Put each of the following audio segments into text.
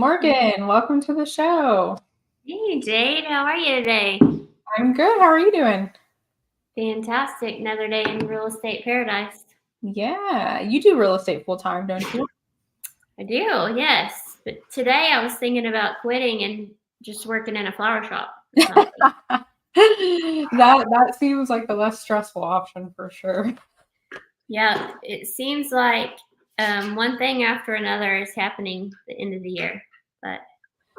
Morgan, welcome to the show. Hey, Jade, how are you today? I'm good. How are you doing? Fantastic. Another day in real estate paradise. Yeah, you do real estate full time, don't you? I do, yes. But today I was thinking about quitting and just working in a flower shop or something. That seems like the less stressful option for sure. Yeah, it seems like one thing after another is happening at the end of the year. But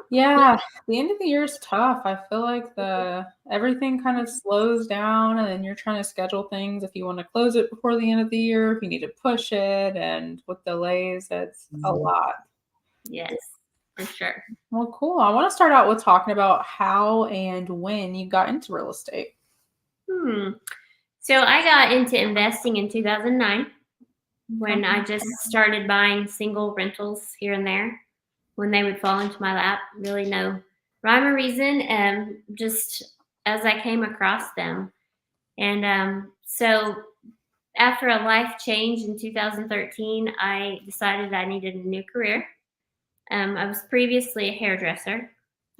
Yeah, the end of the year is tough. I feel like the everything kind of slows down, and then you're trying to schedule things if you want to close it before the end of the year, if you need to push it, and with delays, it's a lot. yes, for sure. Well, cool. I want to start out with talking about how and when you got into real estate. So I got into investing in 2009 when I just started buying single rentals here and there when they would fall into my lap. Really no rhyme or reason, just as I came across them. And so after a life change in 2013, I decided I needed a new career. I was previously a hairdresser.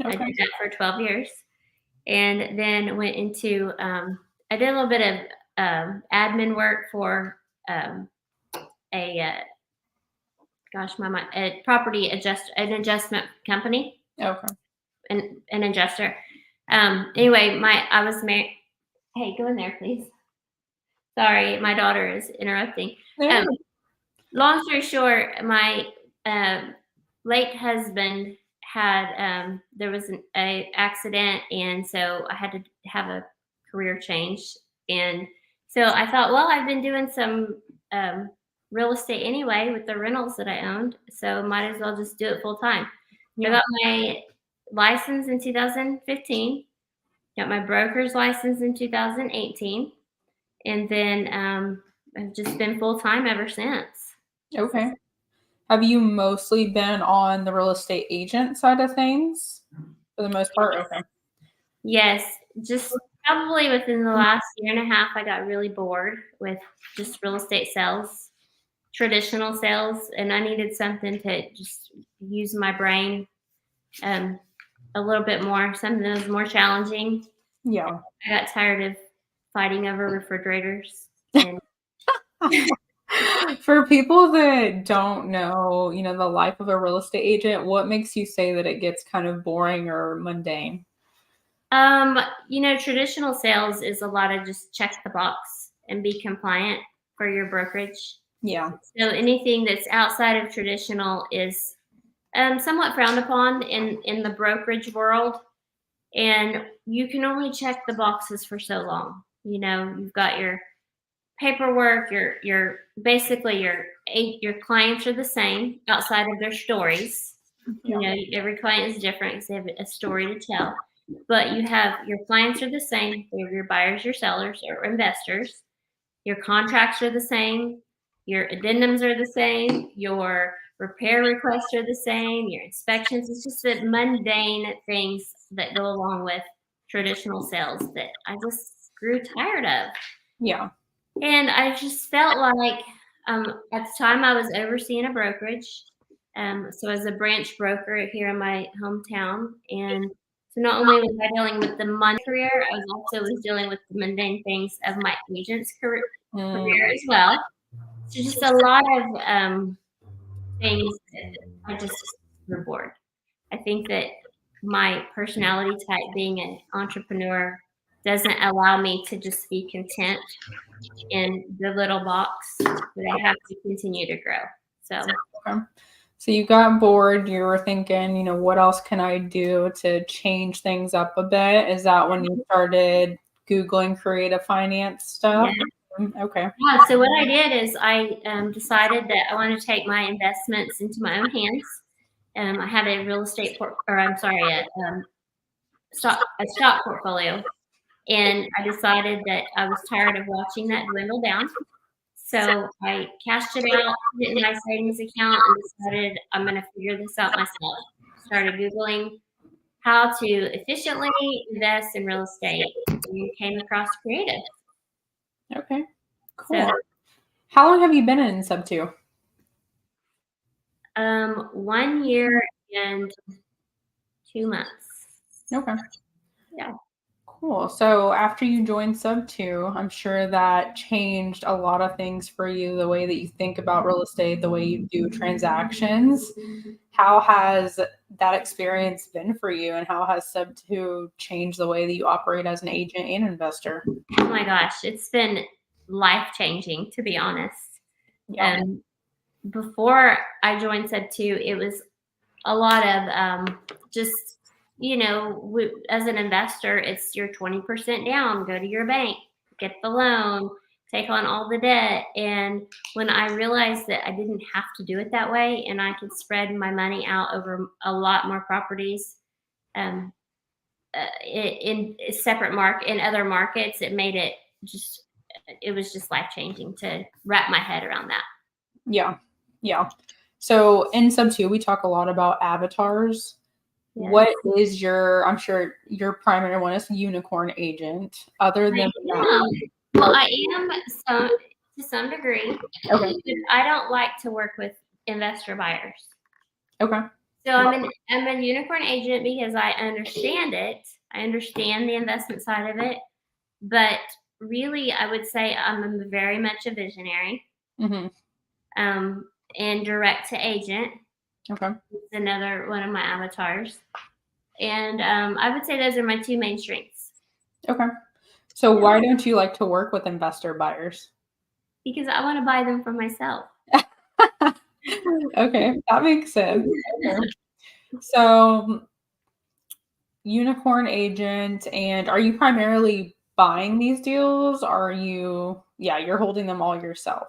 I Okay. did that for 12 years. And then went into, I did a little bit of admin work for a a property an adjustment company, Okay. an adjuster. Anyway, I was married. Hey, go in there, please. Sorry, my daughter is interrupting. Yeah. Long story short, my late husband had there was a accident, and so I had to have a career change. And so I thought, well, I've been doing some real estate anyway with the rentals that I owned, so might as well just do it full time. I got my license in 2015, got my broker's license in 2018, and then I've just been full time ever since. Okay. Have you mostly been on the real estate agent side of things for the most part? Okay. Yes, just probably within the last year and a half, I got really bored with just real estate sales, traditional sales, and I needed something to just use my brain a little bit more, something that was more challenging. Yeah. I got tired of fighting over refrigerators. And For people that don't know, the life of a real estate agent, what makes you say that it gets kind of boring or mundane? traditional sales is a lot of just check the box and be compliant for your brokerage. Yeah. So anything that's outside of traditional is somewhat frowned upon in the brokerage world, and you can only check the boxes for so long. You've got your paperwork, your basically your clients are the same outside of their stories. Yeah. Every client is different because they have a story to tell. But you have your clients are the same. They're your buyers, your sellers, or investors. Your contracts are the same. Your addendums are the same. Your repair requests are the same. Your inspections. It's just the mundane things that go along with traditional sales that I just grew tired of. Yeah. And I just felt like at the time I was overseeing a brokerage. So as a branch broker here in my hometown. And so not only was I dealing with the money career, I was dealing with the mundane things of my agent's career as well. So just a lot of things that I just were bored. I think that my personality type, being an entrepreneur, doesn't allow me to just be content in the little box, that I have to continue to grow. So Okay. So you got bored, you were thinking, what else can I do to change things up a bit? Is that when you started Googling creative finance stuff? Okay. Yeah, so what I did is I decided that I wanted to take my investments into my own hands. I had a real estate a stock portfolio, and I decided that I was tired of watching that dwindle down. So I cashed it out, put it in my savings account, and decided I'm going to figure this out myself. Started Googling how to efficiently invest in real estate, and came across creative. Okay. Cool. How long have you been in Sub 2? 1 year and 2 months. Okay. Yeah. Cool. So after you joined Sub 2, I'm sure that changed a lot of things for you, the way that you think about real estate, the way you do transactions. How has that experience been for you, and how has Sub 2 changed the way that you operate as an agent and investor? Oh my gosh, it's been life-changing, to be honest. Yeah. Before I joined Sub 2, it was a lot of just, as an investor, it's your 20% down, go to your bank, get the loan, take on all the debt. And when I realized that I didn't have to do it that way and I could spread my money out over a lot more properties um, in other markets, it was just life changing to wrap my head around that. Yeah. Yeah. So in Sub 2, we talk a lot about avatars. Yes. What is I'm sure your primary one is unicorn agent. Other than that, well, I am to some degree. Okay. I don't like to work with investor buyers. Okay. So I'm a unicorn agent because I understand it. I understand the investment side of it. But really, I would say I'm very much a visionary. Mm-hmm. And direct to agent. Okay. It's another one of my avatars. And I would say those are my two main strengths. Okay. So why don't you like to work with investor buyers? Because I want to buy them for myself. Okay, that makes sense. Okay. So unicorn agent, and are you primarily buying these deals? Or you're holding them all yourself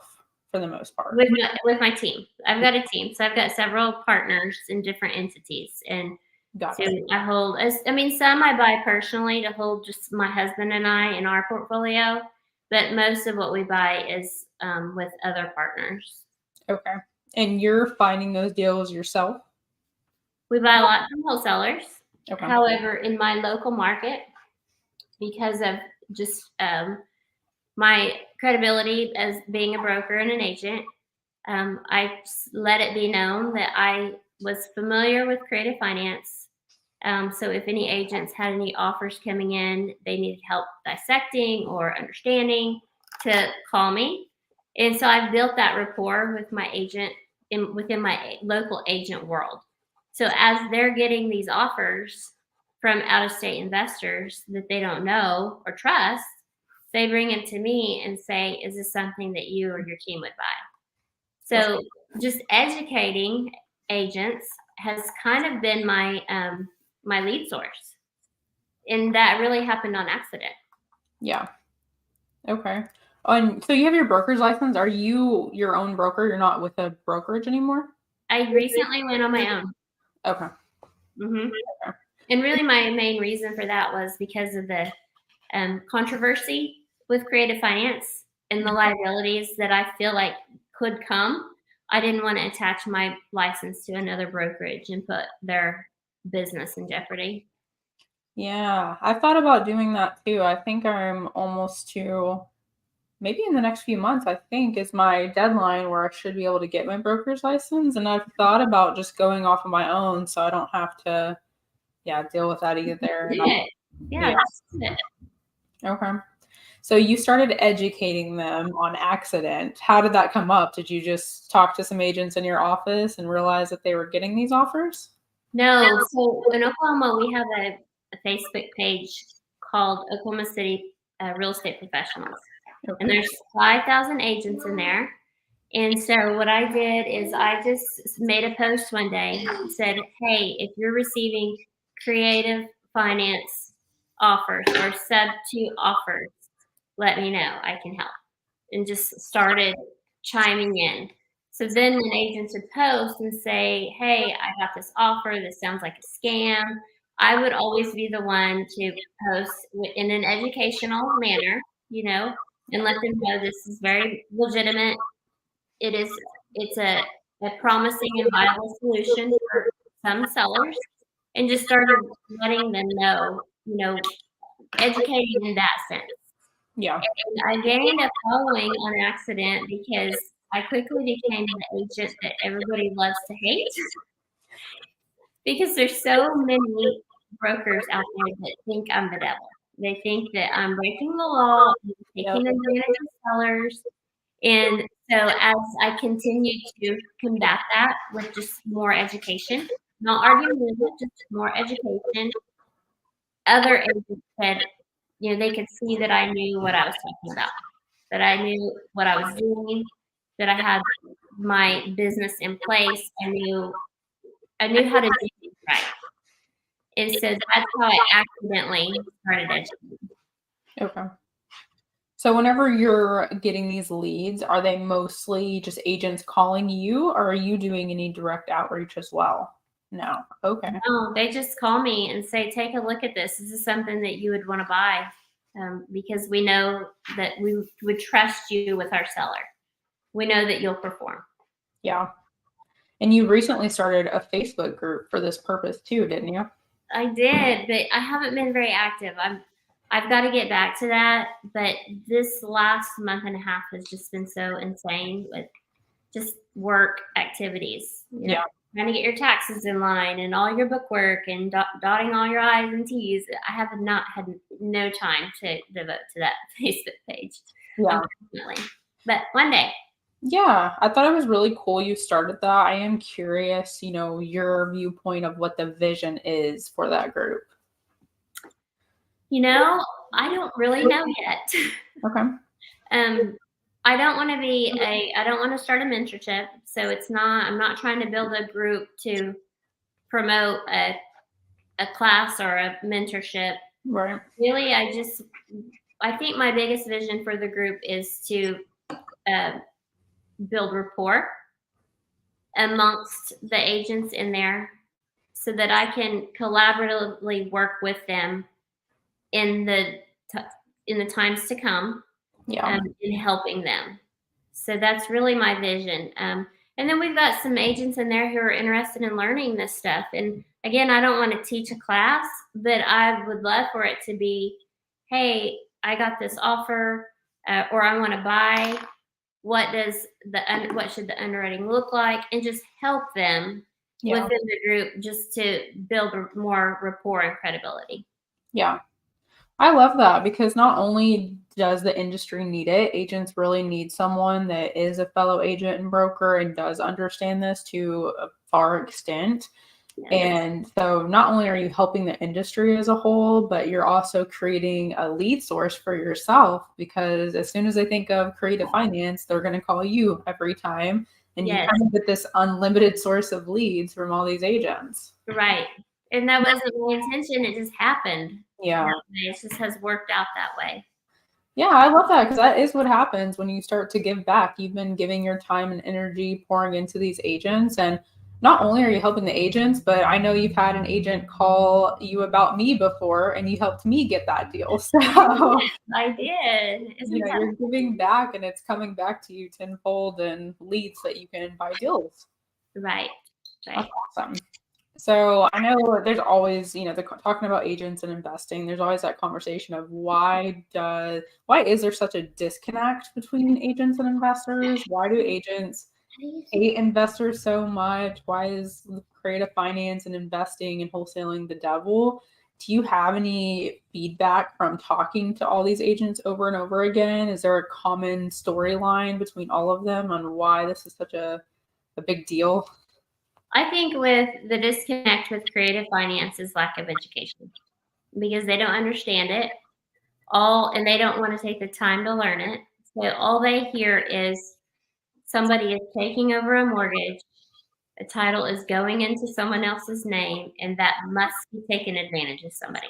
for the most part? With my team. I've got a team. So I've got several partners in different entities. And so I hold, some I buy personally to hold just my husband and I in our portfolio, but most of what we buy is with other partners. Okay. And you're finding those deals yourself? We buy a lot from wholesalers. Okay. However, in my local market, because of just my credibility as being a broker and an agent, I let it be known that I was familiar with creative finance. So if any agents had any offers coming in, they needed help dissecting or understanding, to call me. And so I've built that rapport with my agent within my local agent world. So as they're getting these offers from out-of-state investors that they don't know or trust, they bring it to me and say, is this something that you or your team would buy? So just educating agents has kind of been my my lead source. And that really happened on accident. Yeah. Okay. So you have your broker's license. Are you your own broker? You're not with a brokerage anymore? I recently went on my own. Okay. Mm-hmm. Okay. And really my main reason for that was because of the controversy with creative finance and the liabilities that I feel like could come. I didn't want to attach my license to another brokerage and put their business in jeopardy. Yeah, I've thought about doing that too. I think I'm almost to, maybe in the next few months, I think is my deadline where I should be able to get my broker's license. And I've thought about just going off on my own so I don't have to, deal with that either. Yeah. Okay. So you started educating them on accident. How did that come up? Did you just talk to some agents in your office and realize that they were getting these offers? No. So in Oklahoma, we have a Facebook page called Oklahoma City Real Estate Professionals. Okay. And there's 5,000 agents in there. And so what I did is I just made a post one day and said, hey, if you're receiving creative finance offers or Sub 2 offers, let me know. I can help. And just started chiming in. So then when agents would post and say, hey, I got this offer. This sounds like a scam. I would always be the one to post in an educational manner, and let them know this is very legitimate. It's a promising and viable solution for some sellers, and just started letting them know, educating in that sense. Yeah. And I gained a following on accident because I quickly became the agent that everybody loves to hate. Because there's so many brokers out there that think I'm the devil. They think that I'm breaking the law, and Yep. taking advantage of sellers. And so as I continue to combat that with just more education, not arguing, just more education, other agents said, they could see that I knew what I was talking about, that I knew what I was doing, that I had my business in place. I knew how to do things right. And so that's how I accidentally started educating. Okay. So whenever you're getting these leads, are they mostly just agents calling you, or are you doing any direct outreach as well? No. Okay. No, they just call me and say, take a look at this. This is something that you would want to buy, because we know that we would trust you with our seller. We know that you'll perform. Yeah. And you recently started a Facebook group for this purpose too, didn't you? I did, but I haven't been very active. I've got to get back to that. But this last month and a half has just been so insane with just work activities. Yeah. Trying to get your taxes in line and all your book work and dotting all your I's and T's. I have not had no time to devote to that Facebook page, Yeah. unfortunately. But one day. Yeah, I thought it was really cool you started that. I am curious, your viewpoint of what the vision is for that group. I don't really know yet. Okay. I don't want to start a mentorship. So I'm not trying to build a group to promote a class or a mentorship. Right. Really, I think my biggest vision for the group is to build rapport amongst the agents in there so that I can collaboratively work with them in the times to come. Yeah. In helping them. So that's really my vision. And then we've got some agents in there who are interested in learning this stuff. And again, I don't want to teach a class, but I would love for it to be, hey, I got this offer, or I want to buy. What should the underwriting look like? And just help them within the group just to build more rapport and credibility. Yeah. I love that because not only does the industry need it, agents really need someone that is a fellow agent and broker and does understand this to a far extent. Yes. And so not only are you helping the industry as a whole, but you're also creating a lead source for yourself, because as soon as they think of creative finance, they're going to call you every time. And you kind of get this unlimited source of leads from all these agents. Right. And that wasn't my intention. It just happened. Yeah. It just has worked out that way. Yeah, I love that, because that is what happens when you start to give back. You've been giving your time and energy pouring into these agents, and not only are you helping the agents, but I know you've had an agent call you about me before, and you helped me get that deal. So I did. You're giving back, and it's coming back to you tenfold in leads that you can buy deals. Right. That's awesome. So I know there's always, talking about agents and investing, there's always that conversation of why is there such a disconnect between agents and investors? Why do agents hate investors so much? Why is creative finance and investing and wholesaling the devil? Do you have any feedback from talking to all these agents over and over again? Is there a common storyline between all of them on why this is such a big deal? I think with the disconnect with creative finance is lack of education, because they don't understand it and they don't want to take the time to learn it. So all they hear is somebody is taking over a mortgage, a title is going into someone else's name, and that must be taken advantage of somebody.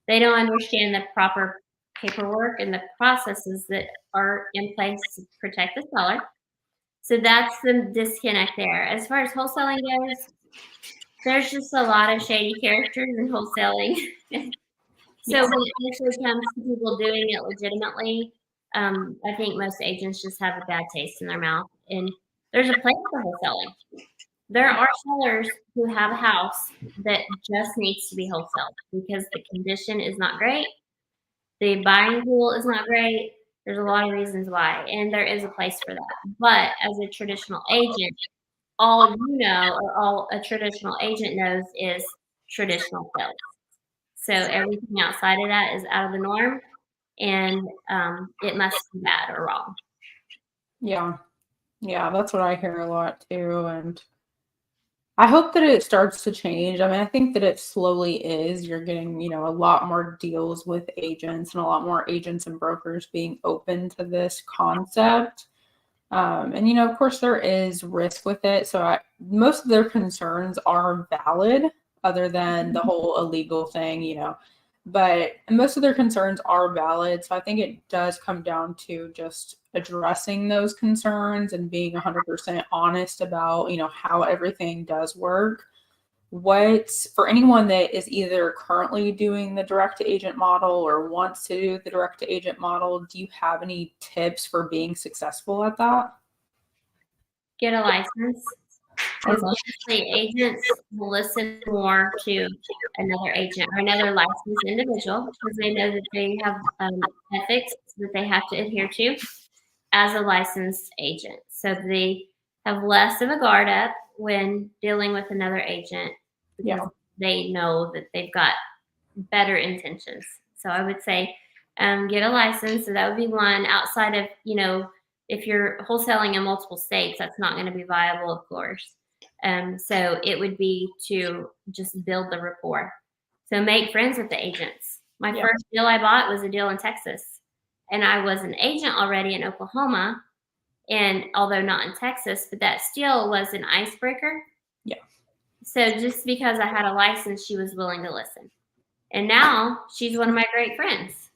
They don't understand the proper paperwork and the processes that are in place to protect the seller. So that's the disconnect there. As far as wholesaling goes, there's just a lot of shady characters in wholesaling. So when it actually comes to people doing it legitimately, I think most agents just have a bad taste in their mouth. And there's a place for wholesaling. There are sellers who have a house that just needs to be wholesaled because the condition is not great. The buying pool is not great. There's a lot of reasons why, and there is a place for that. But as a traditional agent, all you know or all a traditional agent knows is traditional sales. So everything outside of that is out of the norm, and it must be bad or wrong. Yeah. Yeah, that's what I hear a lot too. And I hope that it starts to change. I mean, I think that it slowly is. You're getting, a lot more deals with agents and a lot more agents and brokers being open to this concept. And of course, there is risk with it. So most of their concerns are valid, other than the whole illegal thing, But most of their concerns are valid. So I think it does come down to just addressing those concerns and being 100% honest about, how everything does work. What, for anyone that is either currently doing the direct to agent model or wants to do the direct to agent model, do you have any tips for being successful at that? Get a license, because honestly, agents will listen more to another agent or another licensed individual because they know that they have ethics that they have to adhere to as a licensed agent. So they have less of a guard up when dealing with another agent because Yeah. they know that they've got better intentions. So I would say get a license. So that would be one. Outside of, if you're wholesaling in multiple states, that's not going to be viable, of course. So it would be to just build the rapport. So make friends with the agents. My first deal I bought was a deal in Texas, and I was an agent already in Oklahoma, and although not in Texas, but that still was an icebreaker. Yeah. So just because I had a license, she was willing to listen. And now she's one of my great friends.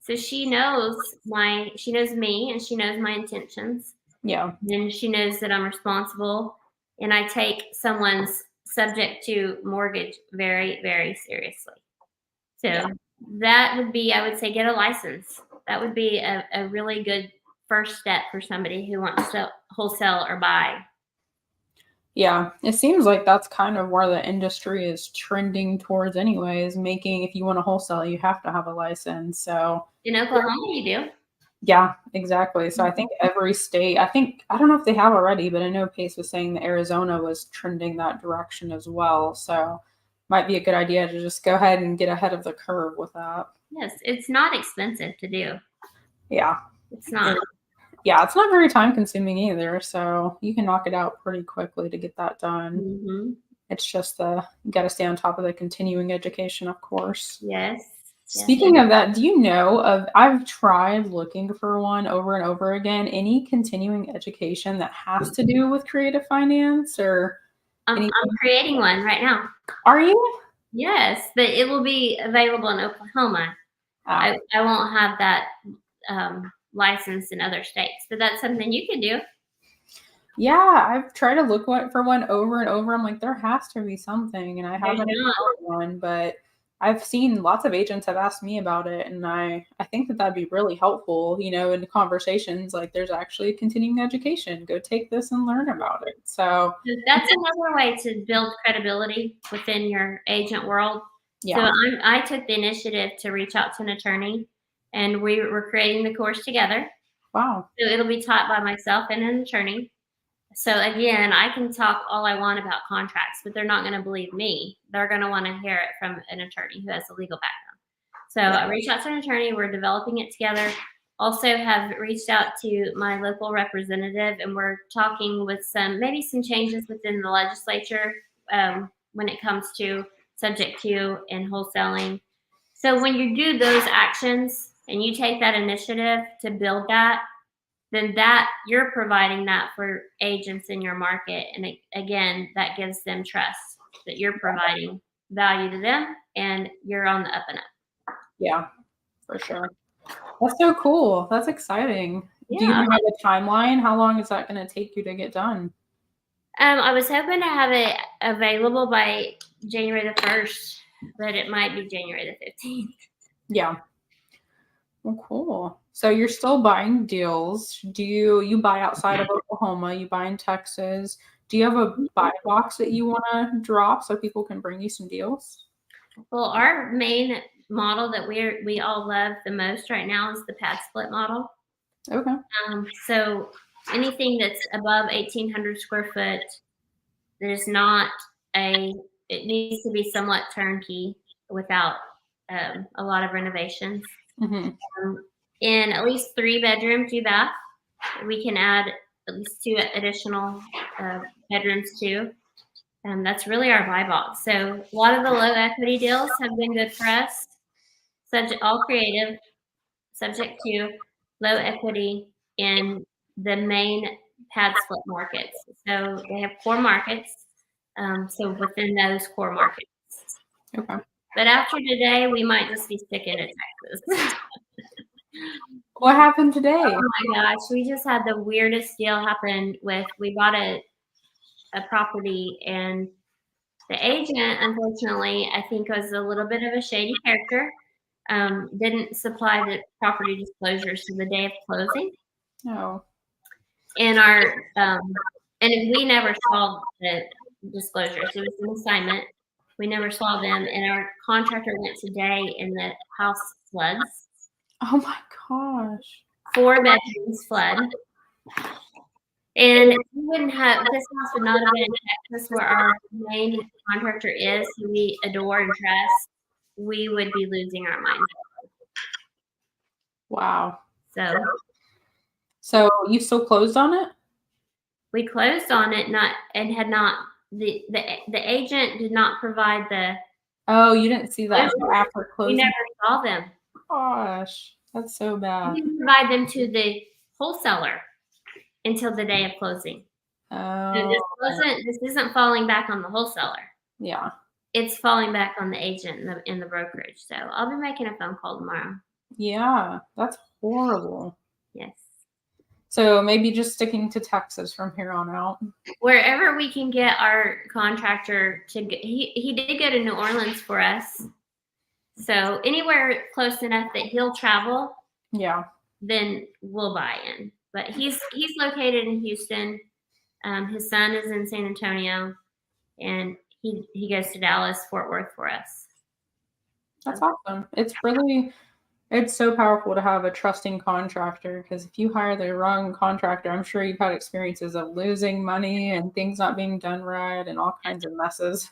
So she knows me, and she knows my intentions. Yeah. And she knows that I'm responsible, and I take someone's subject to mortgage very, very seriously. So that would be, I would say, get a license. That would be a really good first step for somebody who wants to wholesale or buy. Yeah, it seems like that's kind of where the industry is trending towards anyways, making if you want to wholesale, you have to have a license. So In Oklahoma, you do. yeah, exactly. So I think every state, I don't know if they have already, but I know Pace was saying that Arizona was trending that direction as well. So might be a good idea to just go ahead and get ahead of the curve with that. Yes, it's not expensive to do. Yeah. It's not. Yeah, it's not very time consuming either. So you can knock it out pretty quickly to get that done. Mm-hmm. It's just you got to stay on top of the continuing education, of course. Yes. Speaking of that, do you know I've tried looking for one over and over again, any continuing education that has to do with creative finance or I'm creating one right now. Are you? Yes, but it will be available in Oklahoma. I won't have that license in other states, but that's something you could do. Yeah, I've tried to look for one over and over. I'm like, there has to be something, and I haven't found one, but I've seen lots of agents have asked me about it, and I think that that'd be really helpful, in conversations, like there's actually a continuing education. Go take this and learn about it. So that's another way to build credibility within your agent world. Yeah. So I took the initiative to reach out to an attorney, and we were creating the course together. Wow. So it'll be taught by myself and an attorney. So again, I can talk all I want about contracts, but they're not going to believe me. They're going to want to hear it from an attorney who has a legal background. So I reached out to an attorney. We're developing it together. Also have reached out to my local representative, and we're talking with maybe some changes within the legislature when it comes to subject to and wholesaling. So when you do those actions and you take that initiative to build that, then that you're providing that for agents in your market. And again, that gives them trust that you're providing value to them and you're on the up and up. Yeah, for sure. That's so cool. That's exciting. Yeah. Do you have a timeline? How long is that going to take you to get done? I was hoping to have it available by January the 1st, but it might be January the 15th. Yeah. Well, cool. So you're still buying deals. Do you buy outside of Oklahoma? You buy in Texas? Do you have a buy box that you want to drop so people can bring you some deals? Well, our main model that we all love the most right now is the pad split model. Okay. So anything that's above 1,800 square foot there's not it needs to be somewhat turnkey without a lot of renovations. Mm-hmm. In at least 3-bedroom, 2-bath, we can add at least 2 additional bedrooms too. That's really our buy box. So a lot of the low equity deals have been good for us. All creative, subject to low equity in the main pad split markets. So they have core markets. So within those core markets. Okay. But after today, we might just be sticking to Texas. What happened today? Oh my gosh, we just had the weirdest deal happen we bought a property, and the agent, unfortunately, I think was a little bit of a shady character. Didn't supply the property disclosures to the day of closing. Oh. And and we never saw the disclosures. It was an assignment. We never saw them, and our contractor went today, and the house floods. Oh my gosh. 4 bedrooms flood. And this house would not have been in Texas, where our main contractor is, who we adore and trust. We would be losing our minds. Wow. So you still closed on it? We closed on it, the agent did not provide the. Oh, you didn't see that after closing? We never saw them. Gosh, that's so bad. We didn't provide them to the wholesaler until the day of closing. Oh. This isn't falling back on the wholesaler. Yeah. It's falling back on the agent in the brokerage. So I'll be making a phone call tomorrow. Yeah, that's horrible. Yes. So maybe just sticking to Texas from here on out. Wherever we can get our contractor to go, he did go to New Orleans for us. So anywhere close enough that he'll travel, yeah, then we'll buy in. But he's located in Houston. His son is in San Antonio, and he goes to Dallas, Fort Worth for us. That's awesome. It's so powerful to have a trusting contractor, because if you hire the wrong contractor, I'm sure you've had experiences of losing money and things not being done right and all kinds of messes.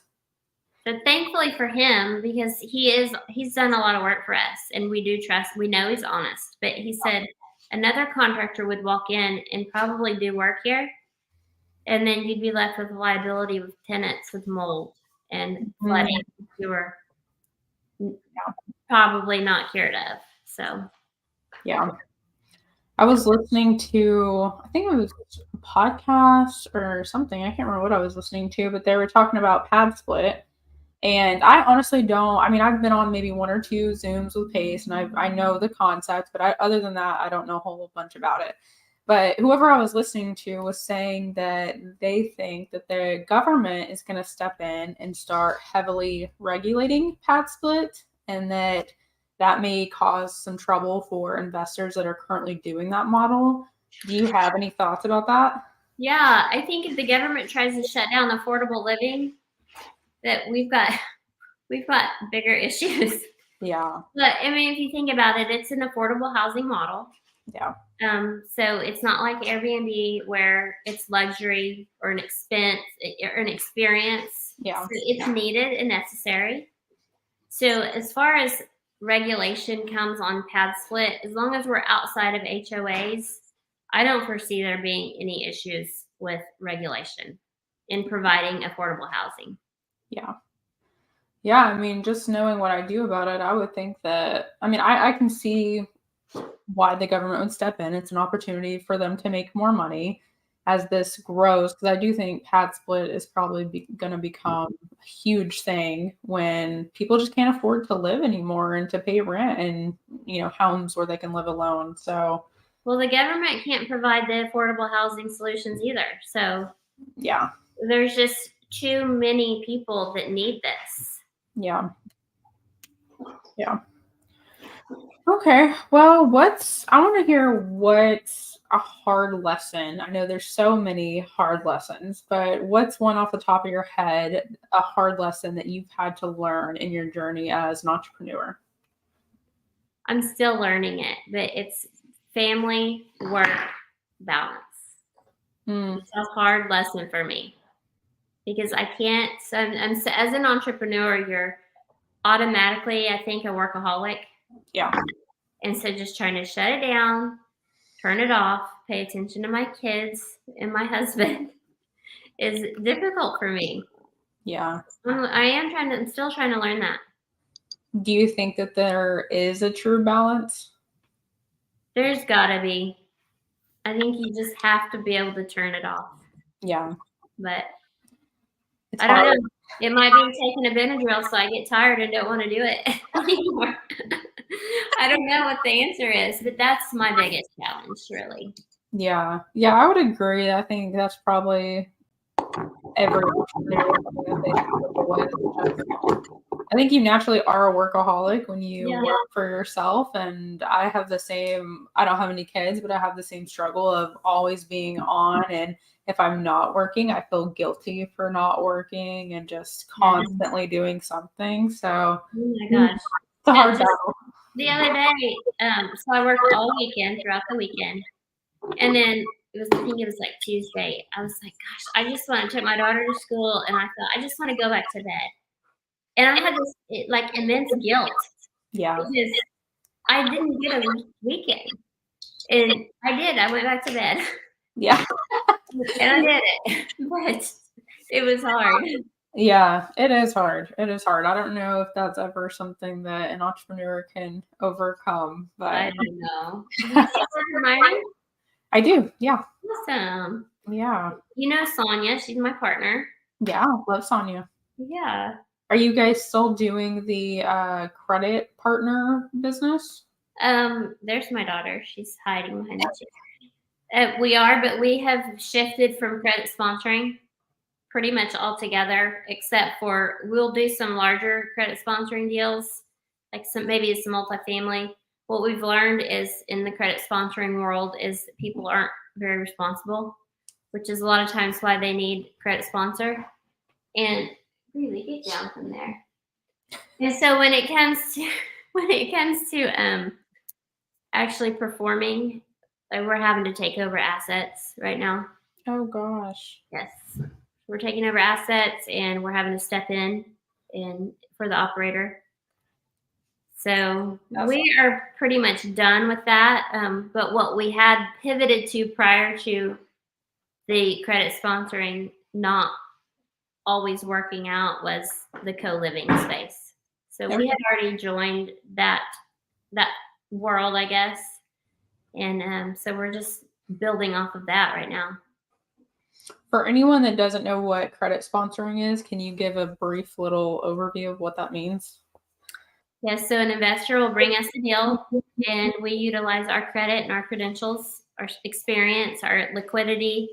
But thankfully for him, because he's done a lot of work for us, and we do trust. We know he's honest. But he said another contractor would walk in and probably do work here, and then you'd be left with liability with tenants with mold and flooding you were probably not cured of. So, yeah. I was listening to, I think it was a podcast or something. I can't remember what I was listening to, but they were talking about pad split. And I honestly don't. I mean, I've been on maybe 1 or 2 Zooms with Pace, and I know the concept, but other than that, I don't know a whole bunch about it. But whoever I was listening to was saying that they think that the government is going to step in and start heavily regulating pad split, and that may cause some trouble for investors that are currently doing that model. Do you have any thoughts about that? Yeah, I think if the government tries to shut down affordable living, that we've got bigger issues. Yeah. But I mean, if you think about it, it's an affordable housing model. Yeah. So it's not like Airbnb where it's luxury or an expense or an experience. Yeah. So it's needed and necessary. So as far as regulation comes on pad split, as long as we're outside of HOAs, I don't foresee there being any issues with regulation in providing affordable housing. Yeah. Yeah, I mean, just knowing what I do about it, I would think that, I mean, I can see why the government would step in. It's an opportunity for them to make more money as this grows, because I do think pad split is probably going to become a huge thing when people just can't afford to live anymore and to pay rent and, homes where they can live alone. So, well, the government can't provide the affordable housing solutions either. So, yeah, there's just too many people that need this. Yeah. Yeah. Okay. Well, I want to hear what's a hard lesson. I know there's so many hard lessons, but what's one off the top of your head, a hard lesson that you've had to learn in your journey as an entrepreneur? I'm still learning it, but it's family work balance. It's a hard lesson for me. because I can't. So as an entrepreneur, you're automatically, I think, a workaholic. Yeah. And so just trying to shut it down, turn it off, pay attention to my kids and my husband is difficult for me. Yeah. I'm still trying to learn that. Do you think that there is a true balance? There's gotta be. I think you just have to be able to turn it off. Yeah. But It's I don't hard. know. It might be taking a Benadryl, so I get tired and don't want to do it anymore. I don't know what the answer is, but that's my biggest challenge, really. Yeah. Yeah, I would agree. I think that's probably every entrepreneur that they struggle with. I think you naturally are a workaholic when you Yeah. work for yourself. And I have the same, I don't have any kids, but I have the same struggle of always being on. And if I'm not working, I feel guilty for not working and just constantly doing something. So Oh my gosh. it's a hard Just battle. the other day, so I worked all weekend throughout the weekend. And then I think it was like Tuesday. I was like, gosh, I just want to take my daughter to school. And I thought, I just want to go back to bed. And I had this like immense guilt Yeah. because I didn't get a weekend. And I did. I went back to bed. Yeah. And I did it. But it was hard. Yeah, it is hard. It is hard. I don't know if that's ever something that an entrepreneur can overcome, I but don't know. Do you still admire? I do. Yeah. Awesome. Yeah. You know Sonia, she's my partner. Yeah. Love Sonia. Yeah. Are you guys still doing the credit partner business? There's my daughter. She's hiding behind the chair. We are, but we have shifted from credit sponsoring pretty much altogether, except for we'll do some larger credit sponsoring deals, like maybe some multifamily. What we've learned is in the credit sponsoring world is that people aren't very responsible, which is a lot of times why they need credit sponsor. And really get down from there. And so when it comes to actually performing, like we're having to take over assets right now. Oh gosh. Yes. We're taking over assets and we're having to step in for the operator. So we are pretty much done with that. But what we had pivoted to prior to the credit sponsoring not always working out was the co-living space. So we had already joined that world, I guess. And so we're just building off of that right now. For anyone that doesn't know what credit sponsoring is, can you give a brief little overview of what that means? Yes, so an investor will bring us a deal and we utilize our credit and our credentials, our experience, our liquidity,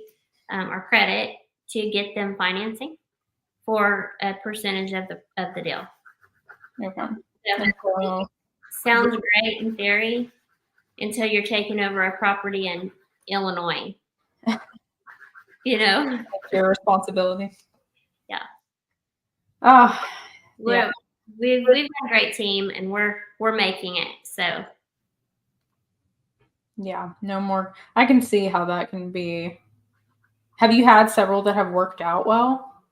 our credit to get them financing for a percentage of the deal. Okay. So, sounds great in theory until you're taking over a property in Illinois. You know? Your responsibility. Yeah. Oh, yeah. We've got a great team and we're making it. So yeah, no more. I can see how that can be. Have you had several that have worked out well?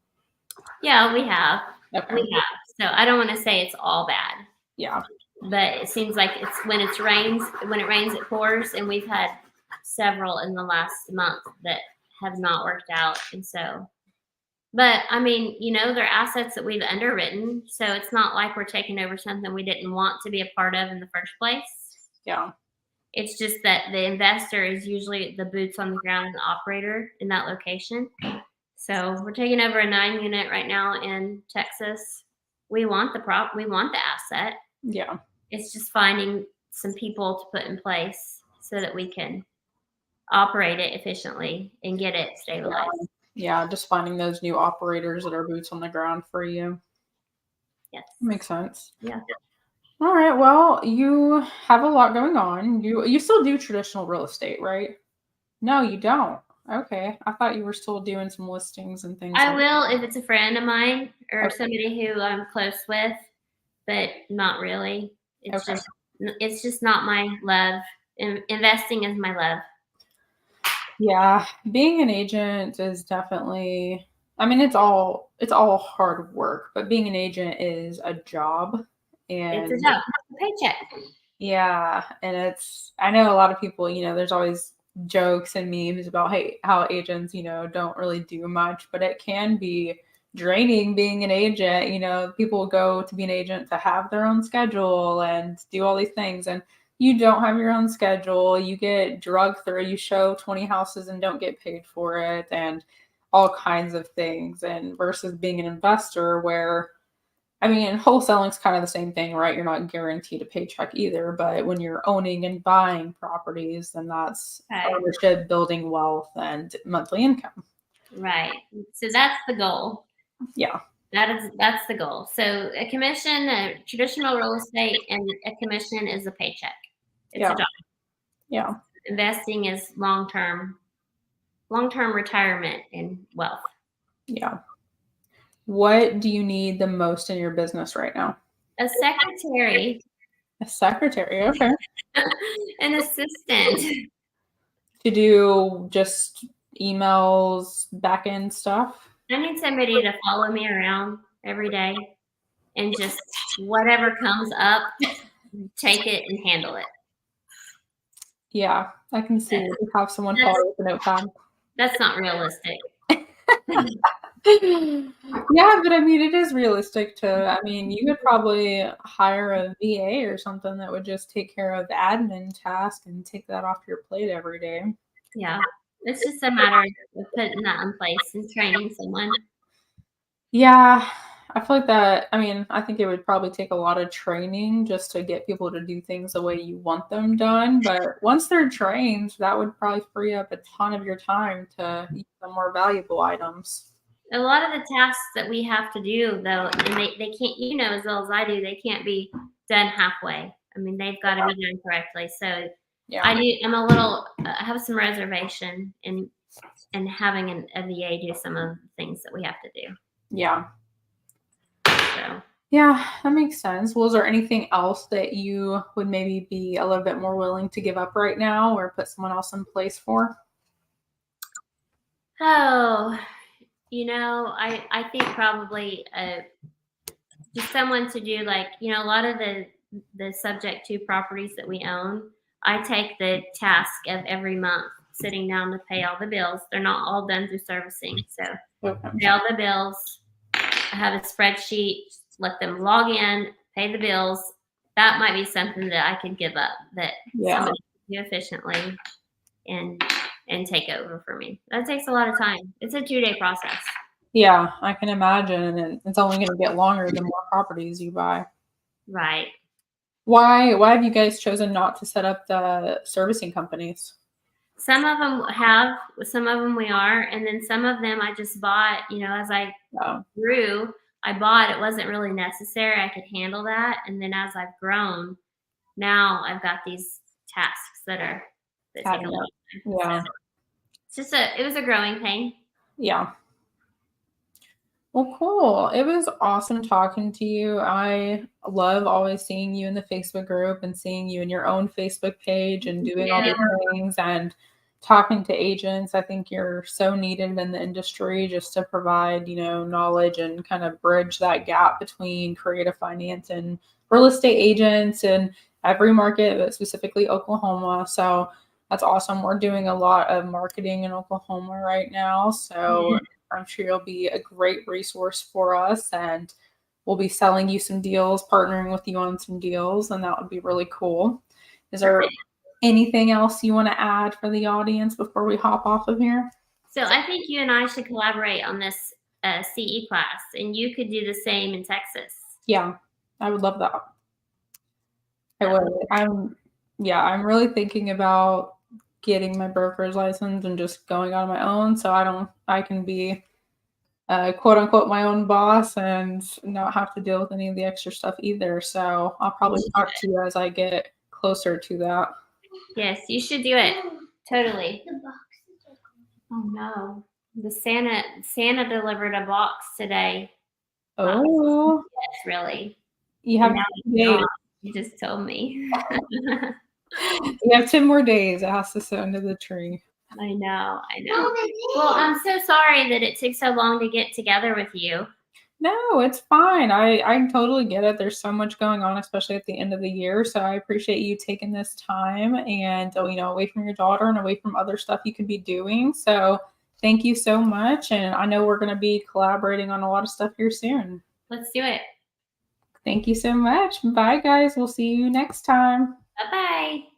Yeah, we have. Okay. We have. So I don't want to say it's all bad. Yeah. But it seems like when it rains, it pours, and we've had several in the last month that have not worked out. And so, but I mean, they're assets that we've underwritten. So it's not like we're taking over something we didn't want to be a part of in the first place. Yeah. It's just that the investor is usually the boots on the ground and the operator in that location. So we're taking over a 9-unit right now in Texas. We want we want the asset. Yeah. It's just finding some people to put in place so that we can operate it efficiently and get it stabilized. Yeah, just finding those new operators that are boots on the ground for you. Yes. Makes sense. Yeah. All right. Well, you have a lot going on. You still do traditional real estate, right? No, you don't. Okay. I thought you were still doing some listings and things. I will if it's a friend of mine or somebody who I'm close with, but not really. It's just not my love. Investing is my love. Yeah, being an agent is definitely I mean, it's all hard work, but being an agent is a job, It's a and job, it's a paycheck. yeah, and I know a lot of people, there's always jokes and memes about hey, how agents, don't really do much, but it can be draining being an agent. People go to be an agent to have their own schedule and do all these things, and you don't have your own schedule. You get drugged through, you show 20 houses and don't get paid for it, and all kinds of things. And versus being an investor where I mean, wholesaling's kind of the same thing, right? You're not guaranteed a paycheck either, but when you're owning and buying properties, then that's Okay. ownership, building wealth, and monthly income. Right. So that's the goal. Yeah. That's the goal. So a commission, a traditional real estate, and a commission is a paycheck. It's Yeah. a job. Yeah. Investing is long-term retirement and wealth. Yeah. What do you need the most in your business right now? A secretary, A secretary. Okay. an assistant. To do just emails, back end stuff. I need somebody to follow me around every day and just whatever comes up, take it and handle it. Yeah, I can see you have someone follow you with a notepad. That's not realistic. Yeah, but I mean, it is realistic I mean, you could probably hire a VA or something that would just take care of the admin task and take that off your plate every day. Yeah. It's just a matter of putting that in place and training someone. Yeah, I feel like that. I mean, I think it would probably take a lot of training just to get people to do things the way you want them done. But once they're trained, that would probably free up a ton of your time to use the more valuable items. A lot of the tasks that we have to do, though, and they can't, as well as I do, they can't be done halfway. I mean, they've got to be done correctly. So Yeah. I have some reservation in having a VA do some of the things that we have to do. Yeah. So. Yeah, that makes sense. Was there anything else that you would maybe be a little bit more willing to give up right now or put someone else in place for? Oh, I think probably just someone to do a lot of the subject to properties that we own. I take the task of every month sitting down to pay all the bills. They're not all done through servicing, so pay all the bills. I have a spreadsheet. Let them log in, pay the bills. That might be something that I could give up that somebody can do efficiently and take over for me. That takes a lot of time. It's a 2-day process. Yeah, I can imagine, and it's only going to get longer the more properties you buy. Right. Why have you guys chosen not to set up the servicing companies? Some of them have, some of them we are, and then some of them I just bought, as I grew, I bought, it wasn't really necessary. I could handle that. And then as I've grown, now I've got these tasks that take a lot of time. Yeah. So it was a growing pain. Yeah. Well, cool. It was awesome talking to you. I love always seeing you in the Facebook group and seeing you in your own Facebook page and doing all these things and talking to agents. I think you're so needed in the industry just to provide, knowledge and kind of bridge that gap between creative finance and real estate agents in every market, but specifically Oklahoma. So that's awesome. We're doing a lot of marketing in Oklahoma right now. So I'm sure you'll be a great resource for us, and we'll be selling you some deals, partnering with you on some deals, and that would be really cool. Is there anything else you want to add for the audience before we hop off of here? So I think you and I should collaborate on this CE class, and you could do the same in Texas. Yeah, I would love that. I would. I'm really thinking about getting my broker's license and just going on my own, so I can be quote unquote my own boss and not have to deal with any of the extra stuff either. So I'll probably talk to you as I get closer to that. Yes, you should do it. Totally. Oh no. The Santa delivered a box today. Oh. Yes, really. You have you just told me. You have 10 more days. It has to sit under the tree. I know, I know. Well, I'm so sorry that it took so long to get together with you. No, it's fine. I totally get it. There's so much going on, especially at the end of the year. So I appreciate you taking this time and away from your daughter and away from other stuff you could be doing. So thank you so much. And I know we're going to be collaborating on a lot of stuff here soon. Let's do it. Thank you so much. Bye, guys. We'll see you next time. Bye-bye.